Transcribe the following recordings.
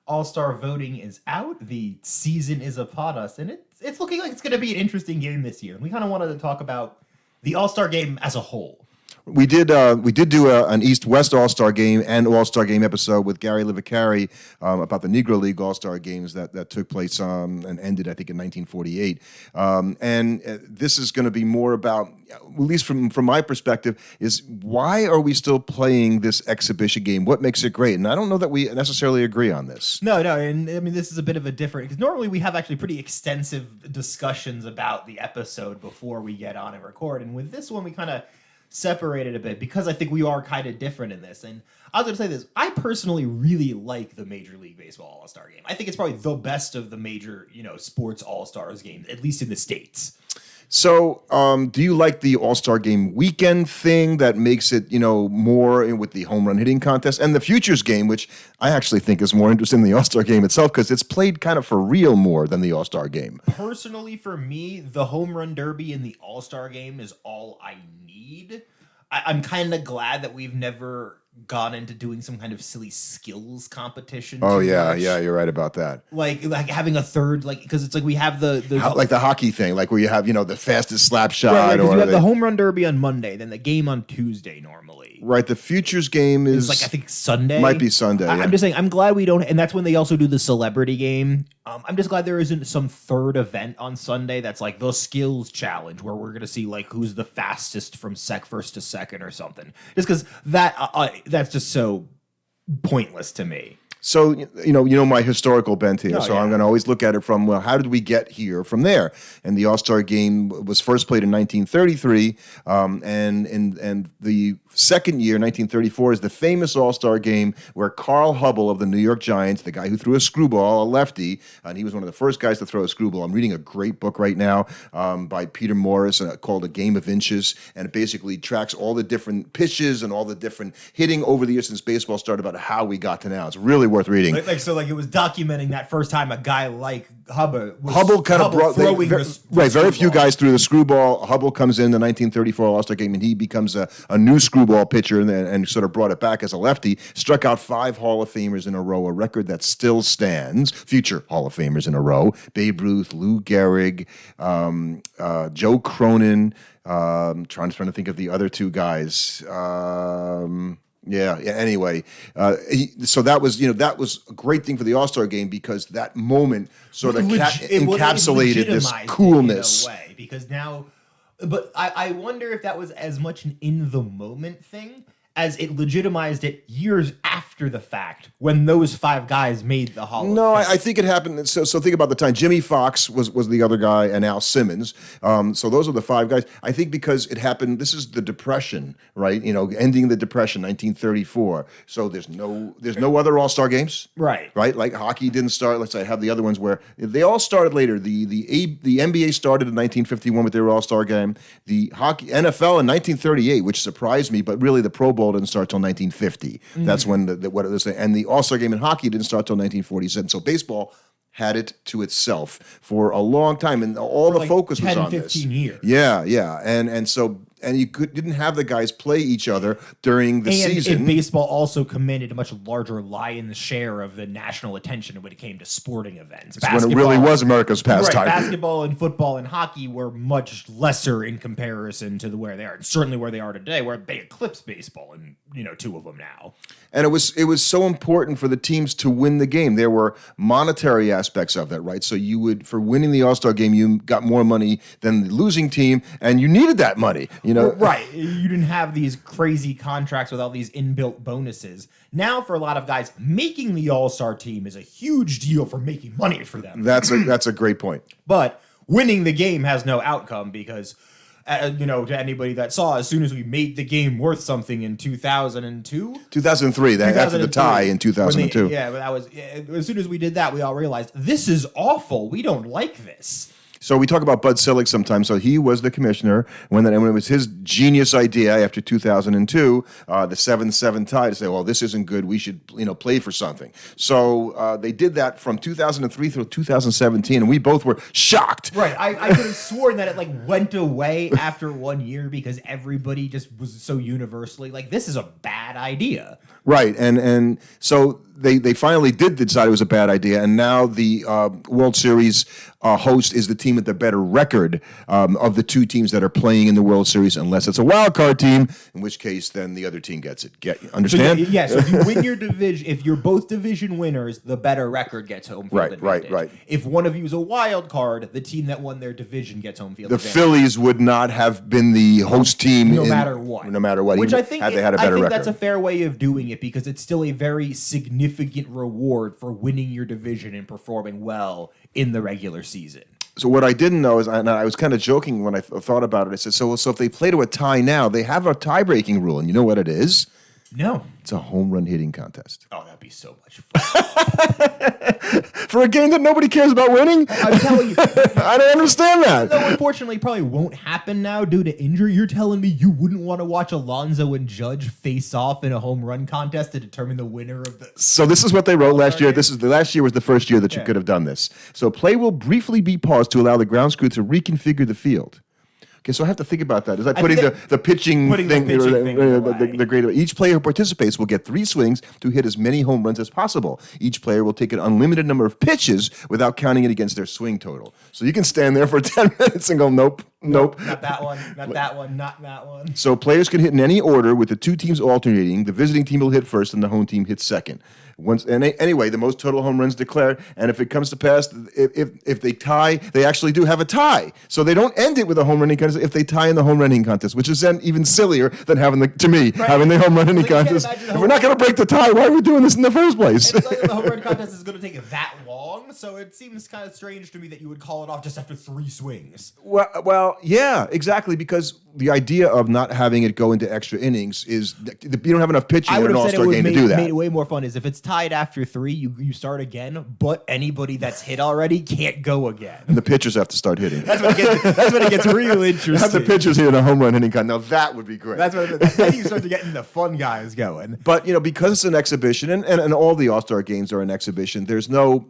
All-Star voting is out. The season is upon us, and it's looking like it's going to be an interesting game this year. And we kind of wanted to talk about the All-Star game as a whole. We did do an East-West All-Star game and All-Star game episode with Gary Livicari about the Negro League All-Star games that took place and ended, I think, in 1948. This is going to be more about, at least from my perspective, is why are we still playing this exhibition game? What makes it great? And I don't know that we necessarily agree on this. No, and I mean, this is a bit of a different, because normally we have actually pretty extensive discussions about the episode before we get on and record. And with this one, we kind of separated a bit because I think we are kind of different in this. And I was going to say this, I personally really like the Major League Baseball All-Star game. I think it's probably the best of the major, sports All-Stars games, at least in the States. So, do you like the All-Star Game weekend thing that makes it, more with the home run hitting contest and the Futures Game, which I actually think is more interesting than the All-Star Game itself because it's played kind of for real more than the All-Star Game? Personally, for me, the Home Run Derby and the All-Star Game is all I need. I'm kind of glad that we've never gone into doing some kind of silly skills competition. Oh yeah, you're right about that. Like having a third, because it's like we have the like the hockey thing, like where you have the fastest slap shot. Right, or you have the home run derby on Monday, then the game on Tuesday normally. Right, the Futures Game is I think Sunday. Might be Sunday. I'm just saying, I'm glad we don't, and that's when they also do the celebrity game. I'm just glad there isn't some third event on Sunday that's like the skills challenge where we're gonna see who's the fastest from first to second or something. Just because that's just so pointless to me. So, my historical bent here. I'm going to always look at it from, how did we get here from there? And the All-Star Game was first played in 1933. And the second year, 1934, is the famous All-Star Game where Carl Hubbell of the New York Giants, the guy who threw a screwball, a lefty, and he was one of the first guys to throw a screwball. I'm reading a great book right now by Peter Morris called A Game of Inches. And it basically tracks all the different pitches and all the different hitting over the years since baseball started about how we got to now. It's really worth reading. It was documenting that first time a guy like Hubbell kind of brought very few guys threw the screwball. Hubbell comes in the 1934 All-Star Game and he becomes a new screwball pitcher and sort of brought it back as a lefty. Struck out 5 Hall of Famers in a row, a record that still stands. Future Hall of Famers in a row: Babe Ruth, Lou Gehrig, Joe Cronin. Trying to think of the other two guys. Anyway, so that was a great thing for the All-Star Game because that moment sort of encapsulated this coolness. In a way, because now, but I wonder if that was as much an in the moment thing as it legitimized it years after the fact when those 5 guys made the Hall of Fame. No, I think it happened. So think about the time. Jimmy Fox was the other guy, and Al Simmons. So those are the 5 guys. I think because it happened. This is the Depression, right? Ending the Depression, 1934. So there's no other All-Star games, right? Like hockey didn't start. Let's say I have the other ones where they all started later. The NBA started in 1951 with their All-Star game. The NFL in 1938, which surprised me, but really the Pro Bowl didn't start till 1950. That's when and the All-Star game in hockey didn't start till 1947. So baseball had it to itself for a long time, and all the focus was on 15 years. Yeah, and you didn't have the guys play each other during the season. And baseball also commanded a much larger lion's share of the national attention when it came to sporting events. When it really was America's pastime. Right, basketball and football and hockey were much lesser in comparison to where they are, and certainly where they are today, where they eclipse baseball and 2 of them now. And it was so important for the teams to win the game. There were monetary aspects of that, right? So for winning the All-Star game, you got more money than the losing team, and you needed that money. Right. You didn't have these crazy contracts with all these inbuilt bonuses. Now, for a lot of guys, making the All-Star team is a huge deal for making money for them. That's a great point. But winning the game has no outcome because, to anybody that saw, as soon as we made the game worth something in 2002? 2003, after the tie in 2002. But that was, as soon as we did that, we all realized, this is awful. We don't like this. So we talk about Bud Selig sometimes. So he was the commissioner when it was his genius idea after 2002, the 7-7 tie, to say, well, this isn't good. We should play for something. So they did that from 2003 through 2017, and we both were shocked. Right. I could have sworn that it went away after 1 year because everybody just was so universally this is a bad idea. Right, and so they finally did decide it was a bad idea, and now the World Series host is the team with the better record of the two teams that are playing in the World Series, unless it's a wild card team, in which case then the other team gets it. Understand? So, so if you win your division, if you're both division winners, the better record gets home field advantage. Right. If one of you is a wild card, the team that won their division gets home field advantage. The Phillies would not have been the host team no matter what. Which I think, had they had a better record. That's a fair way of doing it because it's still a very significant reward for winning your division and performing well in the regular season. So what I didn't know is, and I was kind of joking when I thought about it, I said, so if they play to a tie now, they have a tie-breaking rule, and you know what it is? No. It's a home run hitting contest. Oh, that'd be so much fun. For a game that nobody cares about winning? I'm telling you. I don't understand that. Though unfortunately probably won't happen now due to injury. You're telling me you wouldn't want to watch Alonso and Judge face off in a home run contest to determine the winner of the... So this is what they wrote last year. Last year was the first year that you could have done this. So play will briefly be paused to allow the ground crew to reconfigure the field. Okay, so I have to think about that. Is that putting the pitching thing? The grade. Each player who participates will get 3 swings to hit as many home runs as possible. Each player will take an unlimited number of pitches without counting it against their swing total. So you can stand there for 10 minutes and go, nope. Not that one, not that one, not that one. So players can hit in any order with the two teams alternating. The visiting team will hit first and the home team hits second. Anyway, the most total home runs declared, and if it comes to pass, if they tie, they actually do have a tie. So they don't end it with a home running contest if they tie in the home running contest, which is then even sillier than having the home running contest. If we're not going to break the tie, why are we doing this in the first place? It's the home run contest is going to take that long, so it seems kind of strange to me that you would call it off just after 3 swings. Well, yeah, exactly, because the idea of not having it go into extra innings is you don't have enough pitching in an All-Star game to do that. Made it way more fun is if it's tied after 3, you start again, but anybody that's hit already can't go again. And the pitchers have to start hitting. That's when it gets real interesting. Have the pitchers hitting a home run hitting contest. Now that would be great. Then you start to get the fun guys going. But because it's an exhibition, and all the All-Star games are an exhibition, there's no...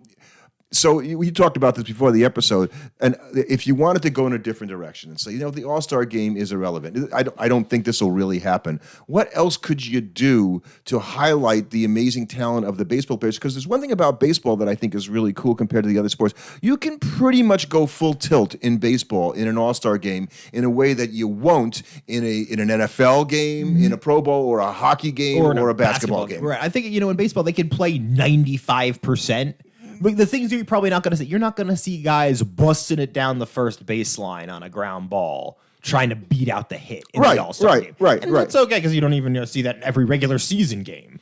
So you talked about this before the episode, and if you wanted to go in a different direction and say, the All-Star game is irrelevant, I don't think this will really happen. What else could you do to highlight the amazing talent of the baseball players? Because there's one thing about baseball that I think is really cool compared to the other sports. You can pretty much go full tilt in baseball in an All-Star game in a way that you won't in an NFL game, in a Pro Bowl, or a hockey game, or a basketball game. Right. I think in baseball they can play 95%. But the things you're probably not going to see, you're not going to see guys busting it down the first baseline on a ground ball, trying to beat out the hit in the All-Star game. And that's okay because you don't even see that in every regular season game.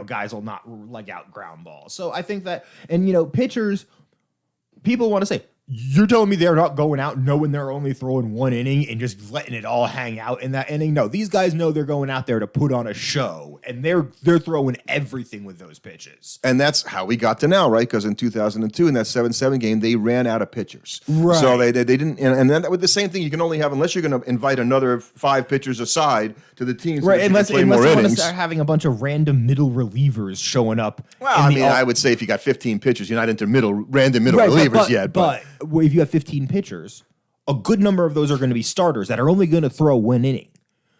Guys will not leg out ground balls. So I think that, and pitchers, people want to say, you're telling me they're not going out knowing they're only throwing 1 inning and just letting it all hang out in that inning? No, these guys know they're going out there to put on a show, and they're throwing everything with those pitches. And that's how we got to now, right? Because in 2002, in that 7-7 game, they ran out of pitchers. Right. So they didn't, and then with the same thing, you can only have, unless you're going to invite another 5 pitchers aside to the team, so right? Unless you want to start having a bunch of random middle relievers showing up. Well, I would say if you got 15 pitchers, you're not into random middle relievers yet. But if you have 15 pitchers, a good number of those are going to be starters that are only going to throw 1 inning.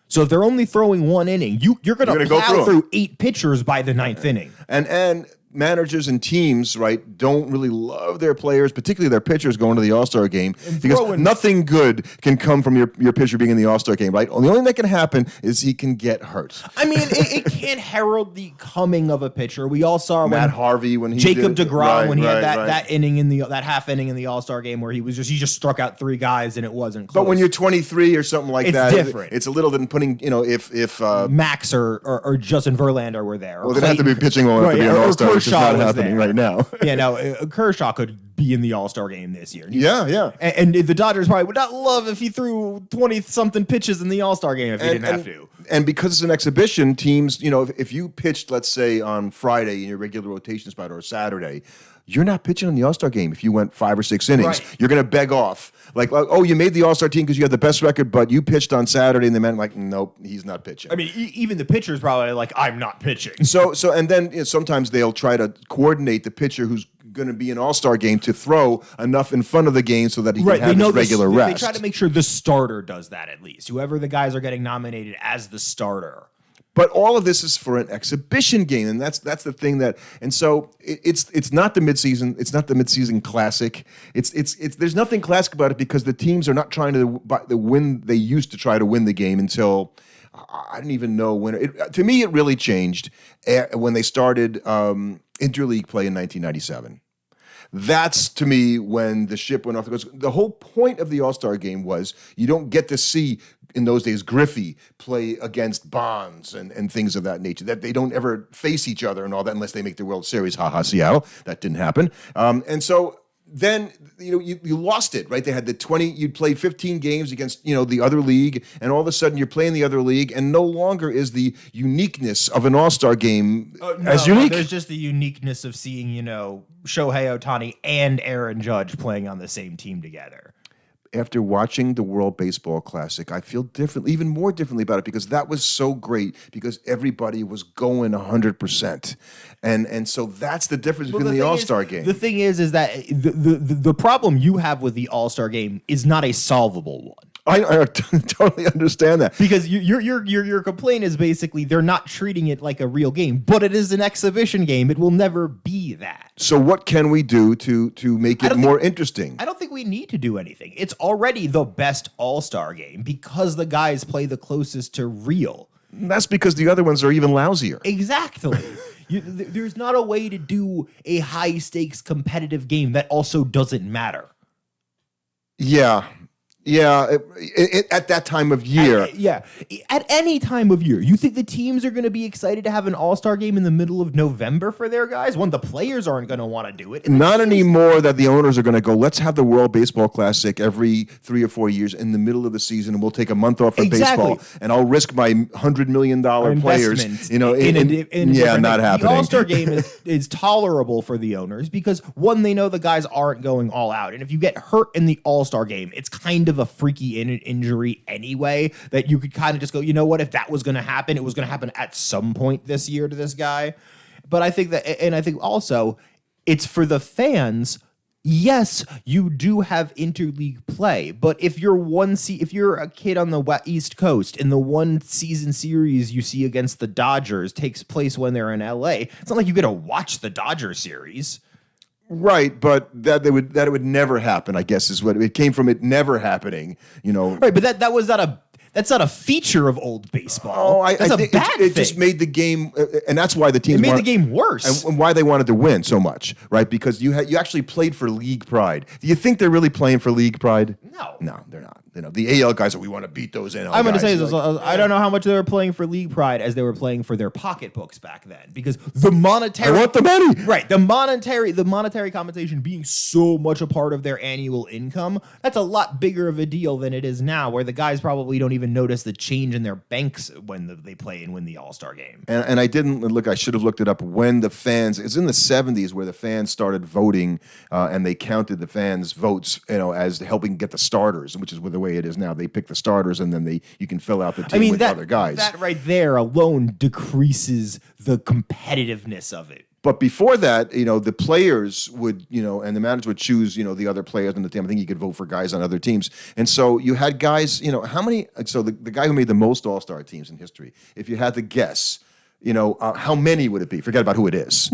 So if they're only throwing 1 inning, you're going to plow through 8 pitchers by the 9th inning. And managers and teams, right, don't really love their players, particularly their pitchers, going to the All-Star game because nothing good can come from your pitcher being in the All-Star game, right? The only thing that can happen is he can get hurt. I mean, it can't herald the coming of a pitcher. We all saw Matt Harvey when he Jacob DeGrom when he had that inning that half inning in the All-Star game where he just struck out 3 guys and it wasn't close. But when you're 23 or something like that, it's different. It's a little than putting, if Max or Justin Verlander were there. Well, they'd have to be pitching well enough to be an All-Star. Which is not happening right now. Yeah, no, Kershaw could be in the All-Star game this year. Yeah. And the Dodgers probably would not love if he threw 20-something pitches in the All-Star game if he didn't have to. And because it's an exhibition, teams, if you pitched, let's say, on Friday in your regular rotation spot or Saturday, you're not pitching in the All-Star game if you went 5 or 6 innings. Right. You're going to beg off. Like, oh, you made the All-Star team because you had the best record, but you pitched on Saturday, and the man like, nope, he's not pitching. I mean, even the pitcher's probably like, I'm not pitching. And then sometimes they'll try to coordinate the pitcher who's going to be an All-Star game to throw enough in front of the game so that he can have his regular rest. They try to make sure the starter does that at least. Whoever the guys are getting nominated as the starter. But all of this is for an exhibition game, and that's the thing that. And so it's not the midseason. It's not the midseason classic. It's there's nothing classic about it because the teams are not trying to win. They used to try to win the game until I don't even know when. To me, it really changed when they started interleague play in 1997. That's, to me, when the ship went off. Because the whole point of the All-Star game was you don't get to see, in those days, Griffey play against Bonds and things of that nature. That they don't ever face each other and all that unless they make the World Series. Ha-ha, Seattle. That didn't happen. And so then you lost it, right? They had the 20, you'd play 15 games against, the other league, and all of a sudden you're playing the other league, and no longer is the uniqueness of an All-Star game as unique. There's just the uniqueness of seeing, Shohei Ohtani and Aaron Judge playing on the same team together. After watching the World Baseball Classic, I feel differently, even more differently about it because that was so great because everybody was going 100%. And so that's the difference between the All-Star game. The thing is that the problem you have with the All-Star game is not a solvable one. I totally understand that. Because your complaint is basically they're not treating it like a real game, but it is an exhibition game. It will never be that. So what can we do to make it more interesting? I don't think we need to do anything. It's already the best All-Star game because the guys play the closest to real. That's because the other ones are even lousier. Exactly. There's not a way to do a high-stakes competitive game that also doesn't matter. Yeah. Yeah, at that time of year. At any time of year. You think the teams are going to be excited to have an All-Star game in the middle of November for their guys? When the players aren't going to want to do it. Not anymore that the owners are going to go, let's have the World Baseball Classic every 3 or 4 years in the middle of the season, and we'll take a month off for baseball, and I'll risk my $100 million players. Not happening. The All-Star game is tolerable for the owners because, one, they know the guys aren't going all out. And if you get hurt in the All-Star game, it's kind of a freaky injury anyway that you could kind of just go, you know what, if that was going to happen, it was going to happen at some point this year to this guy. But I think also it's for the fans. Yes, you do have interleague play, but if you're a kid on the East Coast and the one season series you see against the Dodgers takes place when they're in LA, it's not like you get to watch the Dodger series. Right, but that it would never happen, I guess, is what it came from. It never happening, Right, but that's not a feature of old baseball. I think it just made the game, and that's why the teams made the game worse, and why they wanted to win so much, right? Because you actually played for league pride. Do you think they're really playing for league pride? No, they're not. The AL guys we want to beat those NL guys. I'm going to say this. I don't know how much they were playing for league pride as they were playing for their pocketbooks back then, because the monetary. I want the money. Right, the monetary compensation being so much a part of their annual income. That's a lot bigger of a deal than it is now, where the guys probably don't even notice the change in their banks when they play and win the All-Star game. And I didn't look. I should have looked it up. When the fans, it's in the 70s where the fans started voting, and they counted the fans' votes, as helping get the starters, which is the way it is now. They pick the starters, and then you can fill out the team with other guys. That right there alone decreases the competitiveness of it. But before that, the players would, and the managers would choose, the other players on the team. I think you could vote for guys on other teams. And so you had guys, how many? So the guy who made the most All-Star teams in history, if you had to guess, how many would it be? Forget about who it is.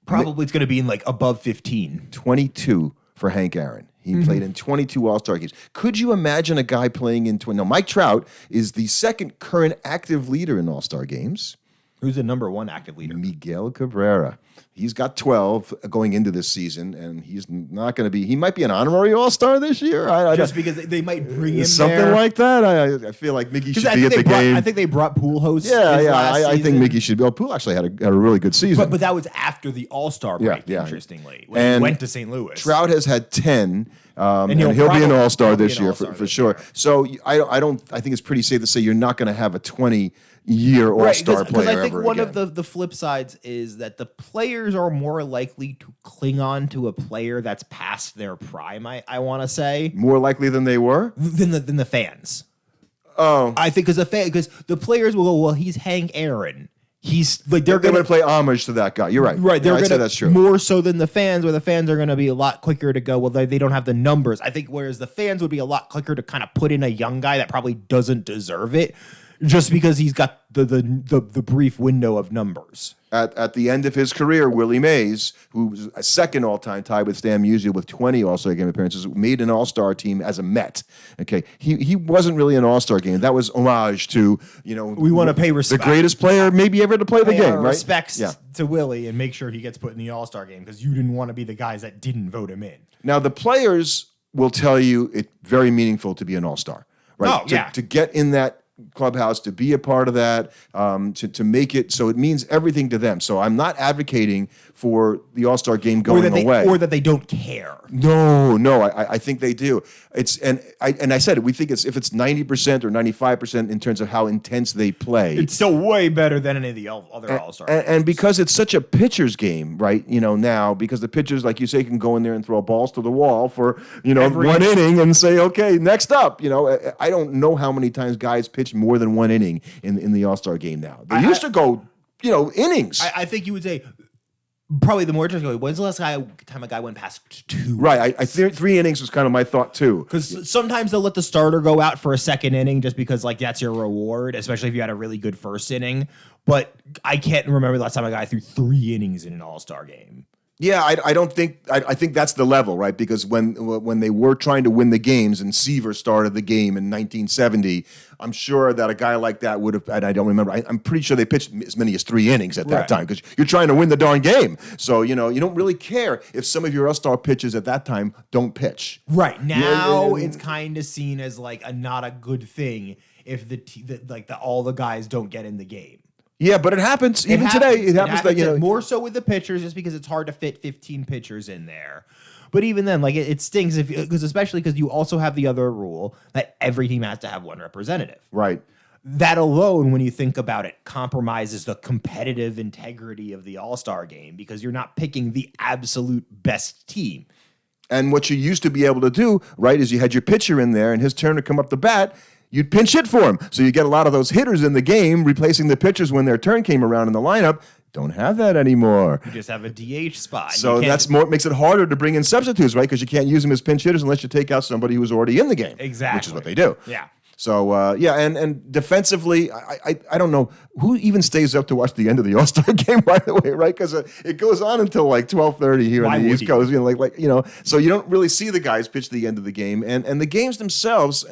Probably it's going to be in above 15. 22 for Hank Aaron. He played in 22 All-Star games. Could you imagine a guy playing in 20? Now, Mike Trout is the second current active leader in All-Star games. Who's the number one active leader? Miguel Cabrera. He's got 12 going into this season, and he's not going to be. He might be an honorary All-Star this year. Just because they might bring him something there. like that. I feel like Miggy should be at the game. I think they brought Pujols. I think Miggy should be. Well, Pujols actually had a really good season, but that was after the All-Star break. Interestingly, when he went to St. Louis. Trout has had 10. And he'll be an All-Star this year for sure. So I think it's pretty safe to say you're not going to have a 20-year All-Star player because I think ever one again. of the flip sides is that the players are more likely to cling on to a player that's past their prime. I want to say more likely than they were than the fans. Oh, I think because the players will go, well, he's Hank Aaron. He's like they're going to play homage to that guy. You're right. Right. They're I'd say going that's to true. more so than the fans, where the fans are going to be a lot quicker to go, well, they don't have the numbers. I think whereas the fans would be a lot quicker to kind of put in a young guy that probably doesn't deserve it just because he's got the brief window of numbers. At the end of his career, Willie Mays, who was a second all-time tie with Stan Musial with 20 All-Star Game appearances, made an All-Star team as a Met. Okay, he wasn't really an All-Star game. That was homage to we want to pay respect. The greatest player maybe ever to play the game, right? Respects to Willie and make sure he gets put in the All-Star game because you didn't want to be the guys that didn't vote him in. Now the players will tell you it's very meaningful to be an All-Star, right? To get in that clubhouse, to be a part of that, to make it so it means everything to them. So I'm not advocating for the All-Star game going away, or that they don't care. No, I think they do. I said it. We think if it's 90% or 95% in terms of how intense they play, it's still way better than any of the other All-Star. And because it's such a pitcher's game, right? Now because the pitchers, like you say, can go in there and throw balls to the wall for one inning and say, okay, next up. I don't know how many times guys pitch more than one inning in the All-Star game now. They used to go, innings. I think you would say probably the more interesting. When's the last time a guy went past 2? Right. I think 3 innings was kind of my thought too. Because sometimes they'll let the starter go out for a second inning just because that's your reward, especially if you had a really good first inning. But I can't remember the last time a guy threw 3 innings in an All-Star game. Yeah, I don't think I think that's the level, right? Because when they were trying to win the games and Seaver started the game in 1970, I'm sure that a guy like that would have. And I don't remember. I'm pretty sure they pitched as many as 3 innings at that time because you're trying to win the darn game. So you don't really care if some of your All-Star pitchers at that time don't pitch. Right now, it's kind of seen as like not a good thing if all the guys don't get in the game. Yeah, but it happens even today. It happens that more so with the pitchers, just because it's hard to fit 15 pitchers in there. But even then, it stings especially because you also have the other rule that every team has to have one representative. Right. That alone, when you think about it, compromises the competitive integrity of the All-Star game because you're not picking the absolute best team. And what you used to be able to do, right, is you had your pitcher in there and his turn to come up the bat. You'd pinch hit for him. So you get a lot of those hitters in the game replacing the pitchers when their turn came around in the lineup. Don't have that anymore. You just have a DH spot. So makes it harder to bring in substitutes, right? Because you can't use them as pinch hitters unless you take out somebody who's already in the game. Exactly. Which is what they do. Yeah. So, and defensively, I don't know who even stays up to watch the end of the All-Star game, by the way, right? Because it goes on until like 12:30 here on the East Coast. So you don't really see the guys pitch the end of the game. And the games themselves,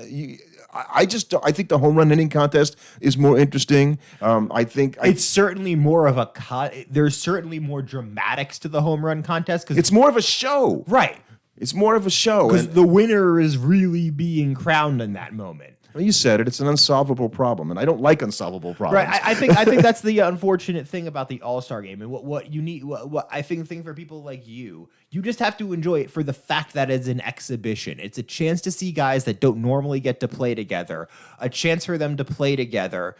I think the home run hitting contest is more interesting. It's certainly more of a there's certainly more dramatics to the home run contest because it's more of a show, right? It's more of a show because the winner is really being crowned in that moment. Well, you said it. It's an unsolvable problem, and I don't like unsolvable problems. Right. I think that's the unfortunate thing about the All-Star game, and what you need. What I think the thing for people like you just have to enjoy it for the fact that it's an exhibition. It's a chance to see guys that don't normally get to play together. A chance for them to play together.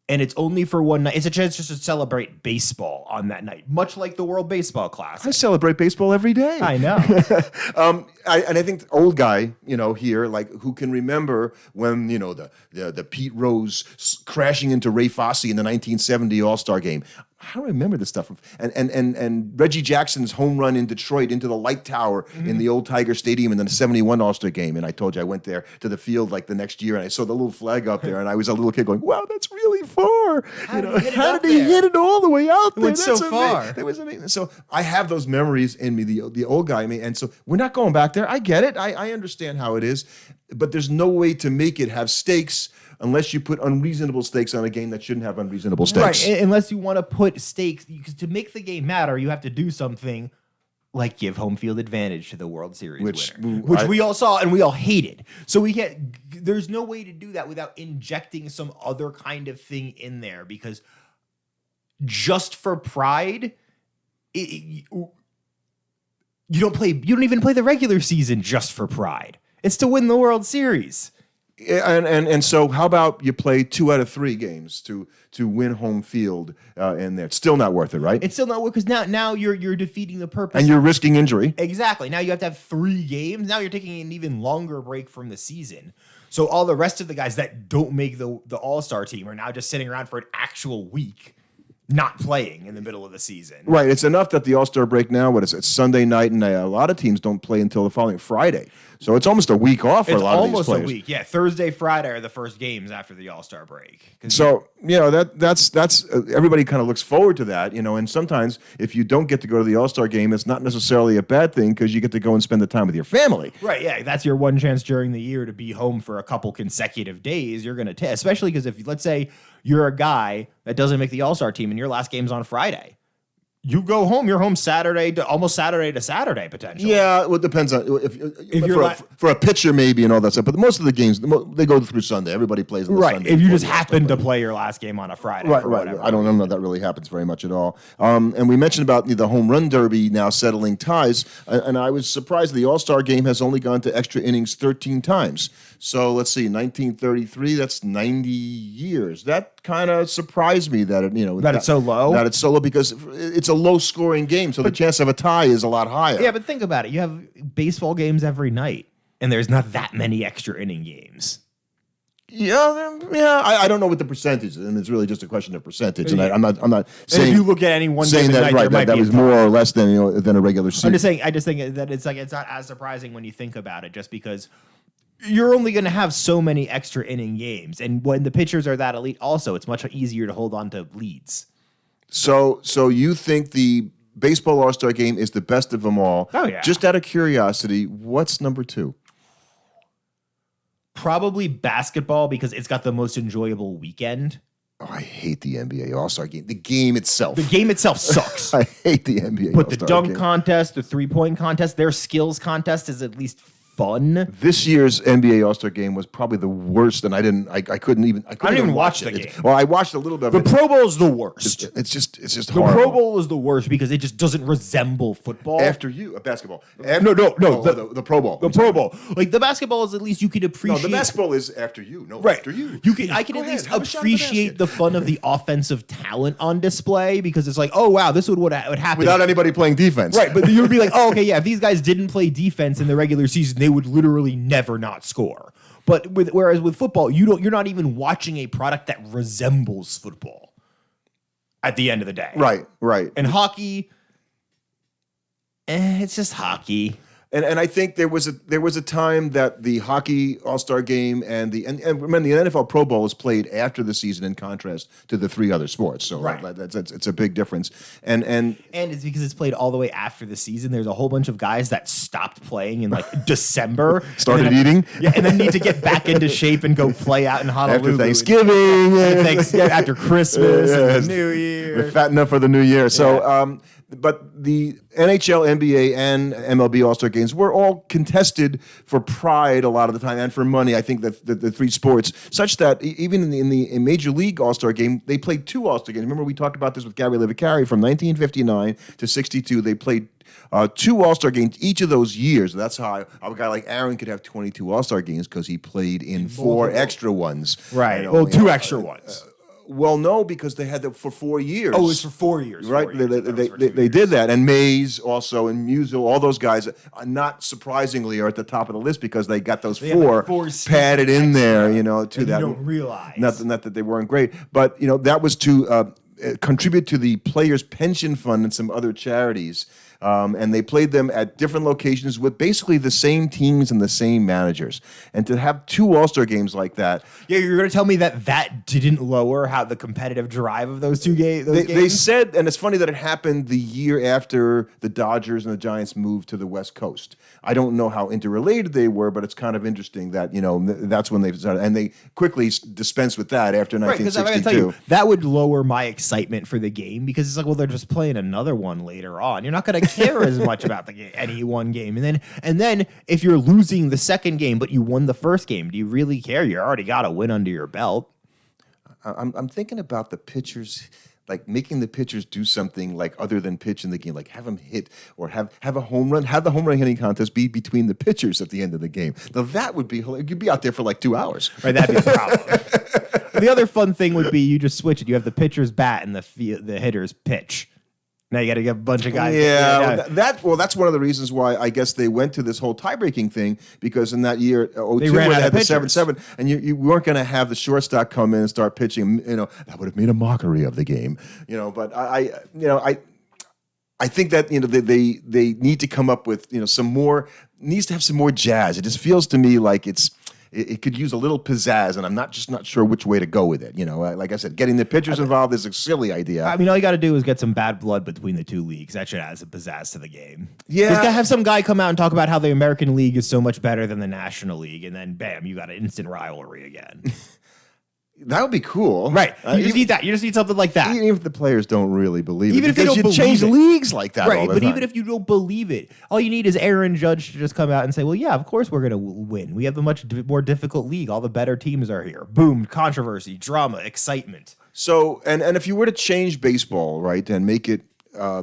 And it's only for one night. It's a chance just to celebrate baseball on that night, much like the World Baseball Classic. I celebrate baseball every day. I know. I think the old guy, here, who can remember when, the Pete Rose crashing into Ray Fosse in the 1970 All-Star game. I don't remember this stuff. And Reggie Jackson's home run in Detroit into the light tower in the old Tiger Stadium in the 71 All-Star game. And I told you I went there to the field the next year and I saw the little flag up there and I was a little kid going, wow, that's really far. How did he hit it all the way out there? It went so far. It was amazing. So I have those memories in me, the old guy in me. And so we're not going back there. I get it. I understand how it is. But there's no way to make it have stakes unless you put unreasonable stakes on a game that shouldn't have unreasonable stakes. Right, unless you want to put stakes, because to make the game matter, you have to do something like give home field advantage to the World Series winner, which we all saw and we all hated. So we can't. There's no way to do that without injecting some other kind of thing in there, because just for pride, you don't even play the regular season just for pride. It's to win the World Series. And so how about you play 2 out of 3 games to win home field in there? It's still not worth it, right? It's still not worth, because now you're defeating the purpose. And you're risking injury. Exactly. Now you have to have 3 games. Now you're taking an even longer break from the season. So all the rest of the guys that don't make the All-Star team are now just sitting around for an actual week, not playing in the middle of the season. Right. It's enough that the All-Star break now, it's Sunday night, and a lot of teams don't play until the following Friday. So it's almost a week off for a lot of these players. It's almost a week. Yeah, Thursday, Friday are the first games after the All-Star break. So, that's everybody kind of looks forward to that, and sometimes if you don't get to go to the All-Star game, it's not necessarily a bad thing, because you get to go and spend the time with your family. Right, yeah. That's your one chance during the year to be home for a couple consecutive days. You're going to especially because if, let's say, you're a guy that doesn't make the All-Star team and your last game's on Friday. You go home. You're home almost Saturday to Saturday potentially. Yeah, well, it depends on if you're for a pitcher maybe and all that stuff. But most of the games they go through Sunday. Everybody plays on the Sunday. Right. If you just happen to play your last game on a Friday. Right. I don't know if that really happens very much at all. And we mentioned about the home run derby now settling ties. And I was surprised the All-Star game has only gone to extra innings 13 times. So let's see, 1933. That's 90 years. That kind of surprised me that it's so low. That it's so low because it's a low-scoring game, so the chance of a tie is a lot higher. Yeah, but think about it. You have baseball games every night, and there's not that many extra inning games. Yeah. I don't know what the percentage is, and it's really just a question of percentage. And I'm not saying. And if you look at any one game that night, that was more or less than a regular season. I just think that it's not as surprising when you think about it, just because you're only going to have so many extra inning games, and when the pitchers are that elite, also it's much easier to hold on to leads. So you think the baseball All-Star game is the best of them all? Oh yeah. Just out of curiosity, what's number 2? Probably basketball, because it's got the most enjoyable weekend. Oh, I hate the NBA All-Star game. The game itself. The game itself sucks. I hate the NBA But All-Star the dunk game. contest, the three-point contest, their skills contest is at least fun. This year's NBA All-Star game was probably the worst, and I couldn't even watch the game. Well, I watched a little bit of it. The Pro Bowl is the worst. It's just The horrible. Pro Bowl is the worst because it just doesn't resemble football. After you, basketball. No. The Pro Bowl. The Pro Bowl. Like, the basketball is at least you could appreciate. No, the basketball is after you. No, right. after you. I can at least appreciate the fun of the offensive talent on display, because it's like, oh, wow, this would happen. Without anybody playing defense. Right, but you would be like, oh, okay, yeah, if these guys didn't play defense in the regular season, they would literally never not score. But whereas with football, you're not even watching a product that resembles football at the end of the day. Right. And hockey, it's just hockey. And I think there was a time that the hockey All-Star game and remember the NFL Pro Bowl is played after the season, in contrast to the 3 other sports. So right. It's a big difference. And it's because it's played all the way after the season. There's a whole bunch of guys that stopped playing in like December, started eating, and then need to get back into shape and go play out in Honolulu after Thanksgiving, after Christmas, and the New Year. They're fattening up for the New Year. So. But the NHL, NBA, and MLB All-Star games were all contested for pride a lot of the time, and for money. I think that the 3 sports, such that even in the Major League All-Star game, they played 2 All-Star games. Remember, we talked about this with Gary Livacarri from 1959 to 62. They played 2 All-Star games each of those years. That's how a guy like Aaron could have 22 All-Star games, because he played in 4 extra ones. Right. Well, 2 extra ones. Well, no, because they had them for 4 years. Oh, it was for 4 years. Right. They did that. And Mays also, and Musial, all those guys, not surprisingly, are at the top of the list because they got those 4 padded in there, to that. You don't realize. Not that they weren't great. But, that was to contribute to the players' pension fund and some other charities. And they played them at different locations with basically the same teams and the same managers. And to have 2 All-Star games like that. Yeah, you're going to tell me that didn't lower how the competitive drive of those games? They said, and it's funny that it happened the year after the Dodgers and the Giants moved to the West Coast. I don't know how interrelated they were, but it's kind of interesting that, that's when they started. And they quickly dispensed with that after 1962. Right, because I'm going to tell you, that would lower my excitement for the game because it's like, well, they're just playing another one later on. You're not going to care as much about any one game, and then if you're losing the second game but you won the first game, do you really care? You already got a win under your belt. I'm thinking about the pitchers, like making the pitchers do something like other than pitch in the game, like have them hit or have a home run, have the home run hitting contest be between the pitchers at the end of the game. Now that would be hilarious. You'd be out there for like 2 hours. Right, that'd be the problem. The other fun thing would be you just switch it. You have the pitcher's bat and the hitter's pitch. Now you got to get a bunch of guys. Yeah, that's one of the reasons why I guess they went to this whole tie-breaking thing, because in that year, 02, where they had the 7-7, and you weren't going to have the shortstop come in and start pitching. That would have made a mockery of the game. But I think that they need to come up with some more. Needs to have some more jazz. It just feels to me like it could use a little pizzazz, and I'm not sure which way to go with it. Like I said, getting the pitchers involved is a silly idea. I mean, all you got to do is get some bad blood between the 2 leagues. That should add some pizzazz to the game. Yeah. Just gotta have some guy come out and talk about how the American League is so much better than the National League, and then bam, you got an instant rivalry again. That would be cool. Right. You just need that. You just need something like that. Even if the players don't really believe even it. If they don't you believe change it. leagues like that right, all the but time. even if you don't believe it, all you need is Aaron Judge to just come out and say, well, yeah, of course we're going to win. We have a much more difficult league. All the better teams are here. Boom, controversy, drama, excitement. So, and if you were to change baseball, right, and make it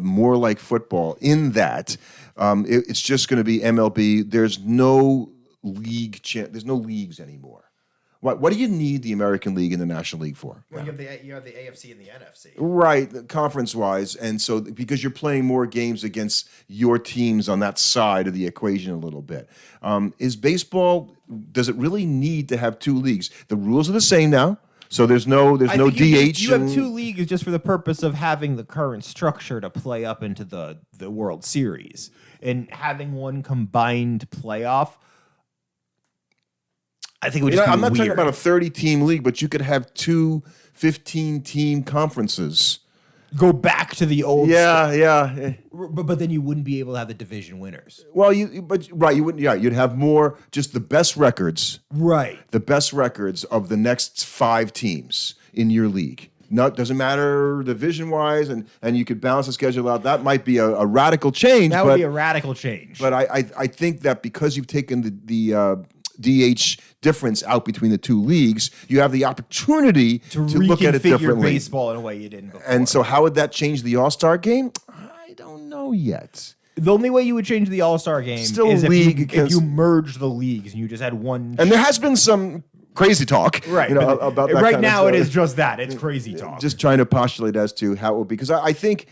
more like football in that, it's just going to be MLB. There's no league. There's no leagues anymore. What do you need the American League and the National League for? Well, you have the AFC and the NFC. Right, conference-wise. And so because you're playing more games against your teams on that side of the equation a little bit. Is baseball, does it really need to have 2 leagues? The rules are the same now. So there's no DH. You have 2 leagues just for the purpose of having the current structure to play up into the World Series. And having one combined playoff, I think it would just be I'm not weird. talking about a 30-team league, but you could have 2 15-team conferences. Go back to the old stuff. Yeah. But then you wouldn't be able to have the division winners. Well, you wouldn't. Yeah, you'd have more just the best records. Right. The best records of the next 5 teams in your league. Doesn't matter division-wise, and you could balance the schedule out. That might be a radical change. That would be a radical change. But I think that because you've taken the DH difference out between the 2 leagues, you have the opportunity to look at it differently. Baseball in a way you didn't before. And so how would that change the All-Star game? I don't know yet. The only way you would change the All-Star game is if you merge the leagues and you just had one. And there has been some crazy talk, right? About that right kind now, of it is just that. It's crazy talk. Just trying to postulate as to how it would be, because I think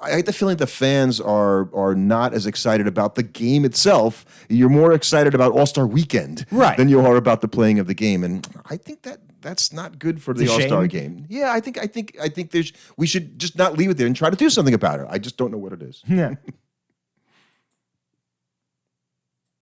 I get the feeling the fans are not as excited about the game itself. You're more excited about All-Star Weekend, right, than you are about the playing of the game, and I think that's not good for the All-Star game. Yeah, I think we should just not leave it there and try to do something about it. I just don't know what it is. Yeah.